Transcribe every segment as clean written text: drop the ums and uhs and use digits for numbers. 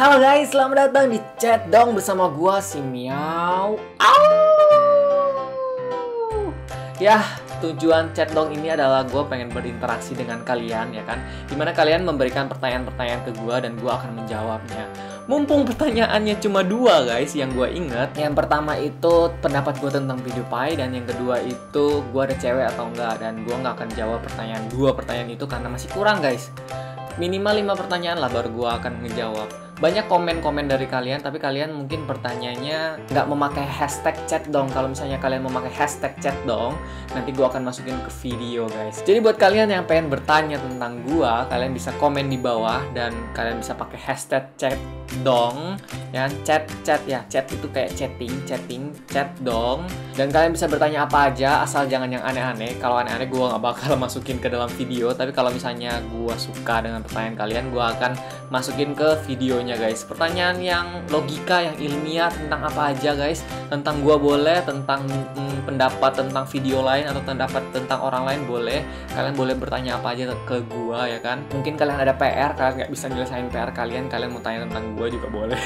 Halo guys, selamat datang di Chat Dong bersama gua si Miau. Au! Ya, tujuan Chat Dong ini adalah gua pengen berinteraksi dengan kalian ya kan. Dimana kalian memberikan pertanyaan-pertanyaan ke gua dan gua akan menjawabnya. Mumpung pertanyaannya cuma dua guys yang gue inget. Yang pertama itu pendapat gue tentang PewDiePie, dan yang kedua itu gue ada cewek atau enggak. Dan gue nggak akan jawab dua pertanyaan itu karena masih kurang guys. Minimal 5 pertanyaan lah baru gue akan ngejawab. Banyak komen-komen dari kalian, tapi kalian mungkin pertanyaannya nggak memakai hashtag chat dong. Kalau misalnya kalian memakai hashtag chat dong, nanti gue akan masukin ke video guys. Jadi buat kalian yang pengen bertanya tentang gue, kalian bisa komen di bawah dan kalian bisa pakai hashtag chat dong ya. Chat ya, chat itu kayak chatting chat dong. Dan kalian bisa bertanya apa aja asal jangan yang aneh-aneh. Kalau aneh-aneh gue nggak bakal masukin ke dalam video, tapi kalau misalnya gue suka dengan pertanyaan kalian, gue akan masukin ke videonya guys. Pertanyaan yang logika, yang ilmiah tentang apa aja guys. Tentang gua boleh, tentang pendapat tentang video lain atau pendapat tentang orang lain boleh. Kalian boleh bertanya apa aja ke gua ya kan. Mungkin kalian ada PR, kalian nggak bisa nyelesain PR kalian mau tanya tentang gua juga boleh.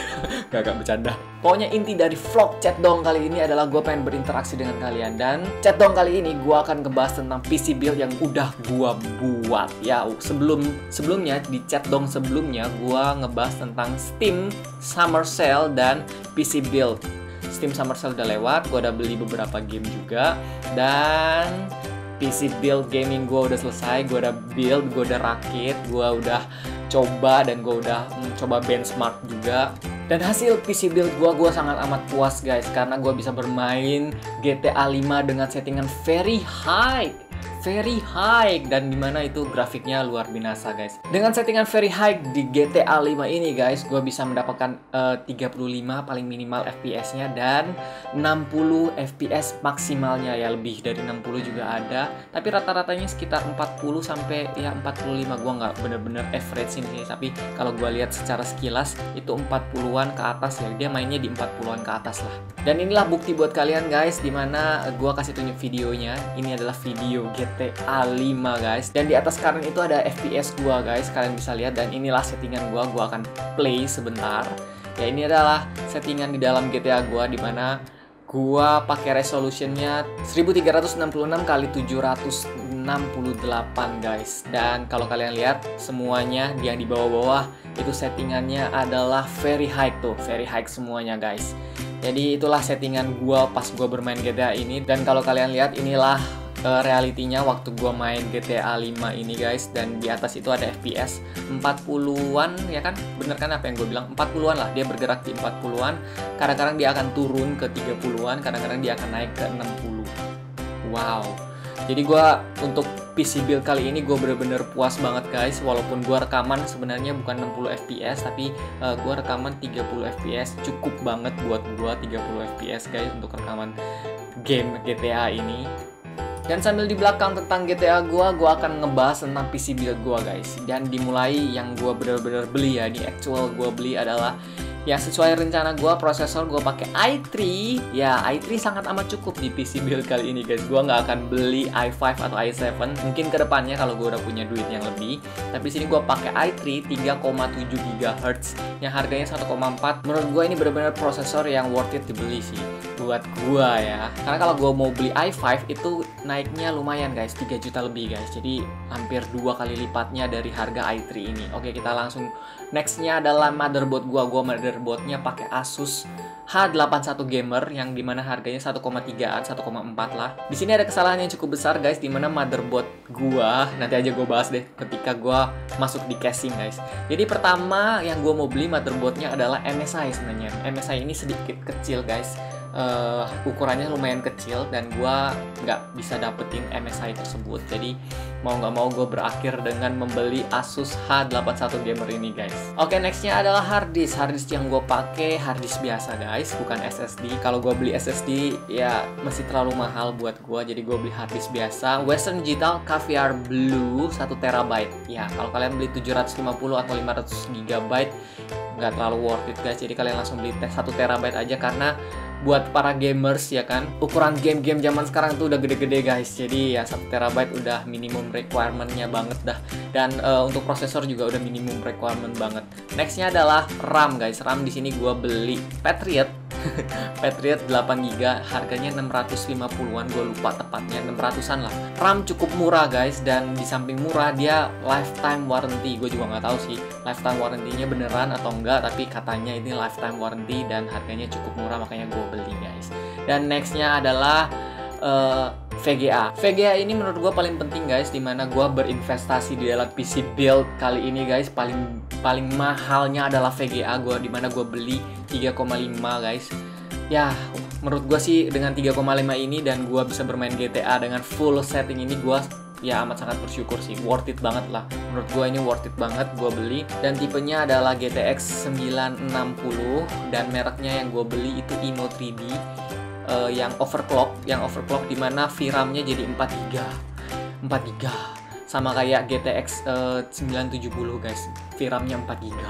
Gak bercanda. Pokoknya inti dari vlog Chat Dong kali ini adalah gua pengen berinteraksi dengan kalian. Dan Chat Dong kali ini gua akan ngebahas tentang PC build yang udah gua buat ya. Sebelumnya di Chat Dong sebelumnya gua ngebahas tentang Steam Summer Sale dan PC build. Steam Summer Sale udah lewat, gue udah beli beberapa game juga, dan PC build gaming gue udah selesai. Gue udah build, gue udah rakit, gue udah coba, dan gue udah coba benchmark juga. Dan hasil PC build gue sangat amat puas guys, karena gue bisa bermain GTA 5 dengan settingan very high, dan dimana itu grafiknya luar binasa guys. Dengan settingan very high di GTA 5 ini guys, gue bisa mendapatkan 35 paling minimal FPS-nya dan 60 FPS maksimalnya ya, lebih dari 60 juga ada. Tapi rata-ratanya sekitar 40 sampai ya 45. Gue nggak bener-bener average ini, tapi kalau gue lihat secara sekilas itu 40-an ke atas ya. Dia mainnya di 40-an ke atas lah. Dan inilah bukti buat kalian guys, dimana gue kasih tunjuk videonya. Ini adalah video GTA 5 guys, dan di atas kanan itu ada FPS gua guys, kalian bisa lihat. Dan inilah settingan gua akan play sebentar ya. Ini adalah settingan di dalam GTA gua, dimana gua pakai resolutionnya 1366 x 768 guys. Dan kalau kalian lihat semuanya yang di bawah-bawah itu settingannya adalah very high tuh, very high semuanya guys. Jadi itulah settingan gua pas gua bermain GTA ini. Dan kalau kalian lihat inilah realitinya waktu gua main GTA 5 ini guys. Dan di atas itu ada FPS 40-an ya kan, bener kan apa yang gue bilang, 40-an lah. Dia bergerak di 40-an, kadang-kadang dia akan turun ke 30-an, kadang-kadang dia akan naik ke 60. Wow. Jadi gua untuk PC build kali ini gue bener-bener puas banget guys. Walaupun gue rekaman sebenarnya bukan 60 fps, tapi gue rekaman 30 fps cukup banget buat gue. 30 fps guys untuk rekaman game GTA ini. Dan sambil di belakang tentang GTA gue akan ngebahas tentang PC build gue guys. Dan dimulai yang gue bener-bener beli ya, di actual gue beli adalah ya sesuai rencana gue, prosesor gue pakai i3. Ya i3 sangat amat cukup di PC build kali ini guys. Gue nggak akan beli i5 atau i7, mungkin kedepannya kalau gue udah punya duit yang lebih. Tapi sini gue pakai i3 3,7 GHz yang harganya 1,4. Menurut gue ini benar-benar prosesor yang worth it dibeli sih buat gue ya. Karena kalau gue mau beli i5 itu naiknya lumayan guys, 3 juta lebih guys. Jadi hampir 2 kali lipatnya dari harga i3 ini. Oke, kita langsung nextnya adalah motherboard gue motherboardnya pakai Asus H81 Gamer yang dimana harganya 1,3an, 1,4 lah. Di sini ada kesalahan yang cukup besar guys, dimana motherboard gua nanti aja gue bahas deh ketika gua masuk di casing guys. Jadi pertama yang gua mau beli motherboardnya adalah MSI sebenarnya. MSI ini sedikit kecil guys. Ukurannya lumayan kecil dan gua nggak bisa dapetin MSI tersebut. Jadi mau nggak mau gue berakhir dengan membeli Asus H81 Gamer ini guys. Oke, nextnya adalah harddisk. Harddisk yang gue pakai harddisk biasa guys, bukan SSD. Kalau gue beli SSD ya masih terlalu mahal buat gue, jadi gue beli harddisk biasa Western Digital Caviar Blue 1 TB. Ya kalau kalian beli 750 atau 500 GB nggak terlalu worth it guys. Jadi kalian langsung beli 1 TB aja, karena buat para gamers ya kan. Ukuran game-game zaman sekarang tuh udah gede-gede guys. Jadi ya 1 TB udah minimum requirement-nya banget dah. Dan untuk prosesor juga udah minimum requirement banget. Nextnya adalah RAM guys. RAM di sini gua beli Patriot. Patriot 8GB, harganya 650-an, gue lupa tepatnya 600-an lah. RAM cukup murah guys, dan di samping murah dia lifetime warranty. Gue juga nggak tahu sih lifetime warranty-nya beneran atau enggak, tapi katanya ini lifetime warranty dan harganya cukup murah, makanya gue beli guys. Dan nextnya adalah VGA. VGA ini menurut gue paling penting guys, dimana gue berinvestasi di dalam PC build kali ini guys. Paling mahalnya adalah VGA gue, dimana gue beli 3,5 guys. Ya menurut gue sih dengan 3,5 ini dan gue bisa bermain GTA dengan full setting ini, gue ya amat sangat bersyukur sih. Worth it banget lah, menurut gue ini worth it banget gue beli. Dan tipenya adalah GTX 960 dan mereknya yang gue beli itu Ino 3D yang overclock dimana VRAM-nya jadi 4 GB sama kayak GTX 970 guys, VRAM-nya 4 GB.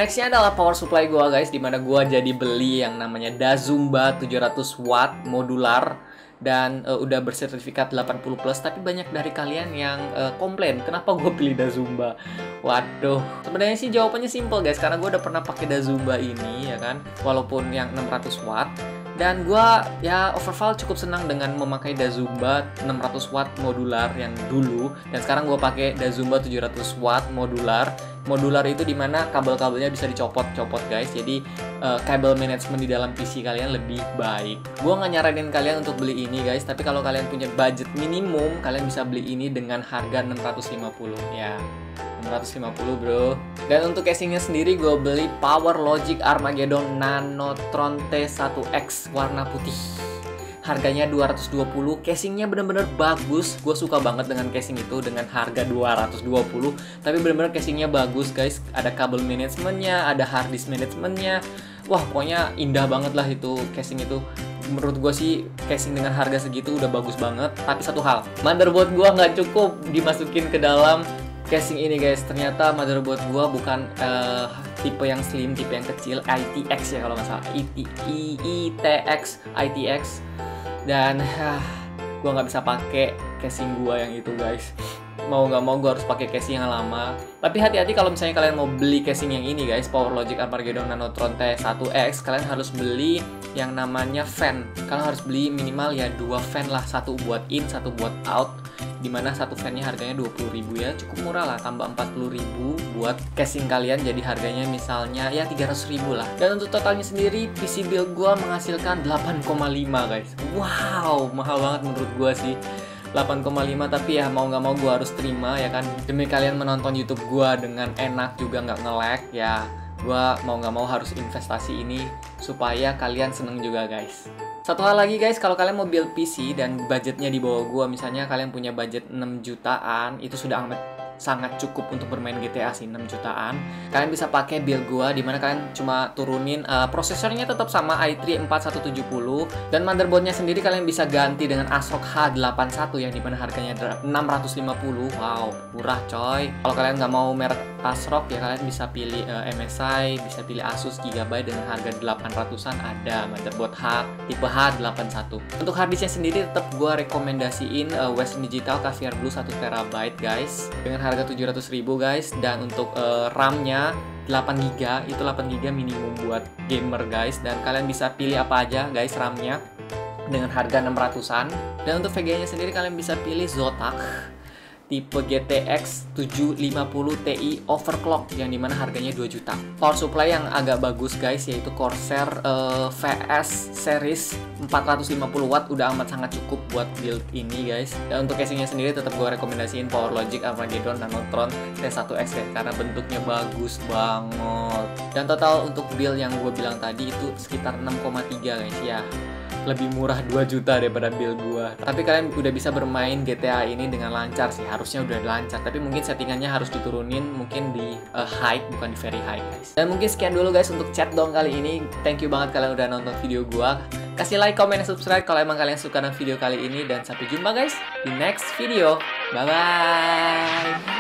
Nextnya adalah power supply gua guys, dimana gua jadi beli yang namanya Dazumba 700 watt modular dan udah bersertifikat 80+, tapi banyak dari kalian yang komplain kenapa gue pilih Dazumba. Waduh, sebenarnya sih jawabannya simple guys, karena gue udah pernah pakai Dazumba ini ya kan, walaupun yang 600 watt. Dan gue ya overall cukup senang dengan memakai Dazumba 600 watt modular yang dulu, dan sekarang gue pakai Dazumba 700 watt modular. Modular itu dimana kabel-kabelnya bisa dicopot-copot guys, jadi kabel management di dalam PC kalian lebih baik. Gue nggak nyaranin kalian untuk beli ini guys, tapi kalau kalian punya budget minimum, kalian bisa beli ini dengan harga 650 ya. 650 bro. Dan untuk casingnya sendiri gue beli PowerLogic Armageddon Nanotron T1X warna putih. Harganya 220, casingnya bener-bener bagus. Gue suka banget dengan casing itu dengan harga 220. Tapi bener-bener casingnya bagus guys. Ada kabel manajemennya, ada hard disk manajemennya. Wah pokoknya indah banget lah itu casing itu. Menurut gue sih casing dengan harga segitu udah bagus banget. Tapi satu hal, motherboard gue nggak cukup dimasukin ke dalam casing ini guys. Ternyata motherboard gua bukan tipe yang slim, tipe yang kecil, ITX ya kalau nggak salah, ITX. Dan gua nggak bisa pakai casing gua yang itu guys. Mau nggak mau gua harus pakai casing yang lama. Tapi hati-hati kalau misalnya kalian mau beli casing yang ini guys, PowerLogic Armageddon Nanotron T1X, kalian harus beli yang namanya fan. Kalian harus beli minimal ya 2 fan lah, satu buat in, satu buat out. Dimana satu fan-nya harganya 20.000 ya, cukup murah lah, tambah 40.000 buat casing kalian, jadi harganya misalnya ya 300.000 lah. Dan untuk totalnya sendiri PC build gua menghasilkan 8,5 guys. Wow, mahal banget menurut gua sih 8,5, tapi ya mau nggak mau gua harus terima ya kan, demi kalian menonton YouTube gua dengan enak juga nggak nge-lag ya. Gua mau nggak mau harus investasi ini supaya kalian seneng juga guys. Satu hal lagi guys, kalau kalian mau build PC dan budgetnya di bawah gua, misalnya kalian punya budget 6 jutaan, itu sudah amat sangat cukup untuk bermain GTA sih, 6 jutaan. Kalian bisa pakai build gua, dimana kalian cuma turunin prosesornya tetap sama i3 4170, dan motherboardnya sendiri kalian bisa ganti dengan ASRock H81 yang dimana harganya 650. Wow, murah coy. Kalau kalian nggak mau merek ASRock ya kalian bisa pilih MSI, bisa pilih Asus Gigabyte dengan harga 800-an ada motherboard tipe H81. Untuk harddisknya sendiri tetap gua rekomendasiin Western Digital Caviar Blue 1 TB guys, dengan harga 700.000 guys. Dan untuk RAM-nya 8GB, itu 8GB minimum buat gamer guys. Dan kalian bisa pilih apa aja guys RAM-nya dengan harga 600-an. Dan untuk VGA-nya sendiri kalian bisa pilih Zotac tipe GTX 750 Ti overclock yang dimana harganya 2 juta. Power supply yang agak bagus guys yaitu Corsair VS series 450 watt udah amat sangat cukup buat build ini guys. Dan untuk casingnya sendiri tetap gue rekomendasiin PowerLogic Armageddon Nanotron T1X ya, karena bentuknya bagus banget. Dan total untuk build yang gue bilang tadi itu sekitar 6,3 guys ya, lebih murah 2 juta daripada build gua. Tapi kalian udah bisa bermain GTA ini dengan lancar sih, harusnya udah lancar. Tapi mungkin settingannya harus diturunin, mungkin di high, bukan di very high guys. Dan mungkin sekian dulu guys untuk chat dong kali ini. Thank you banget kalian udah nonton video gua. Kasih like, comment, dan subscribe kalau emang kalian suka dengan video kali ini. Dan sampai jumpa guys di next video. Bye-bye.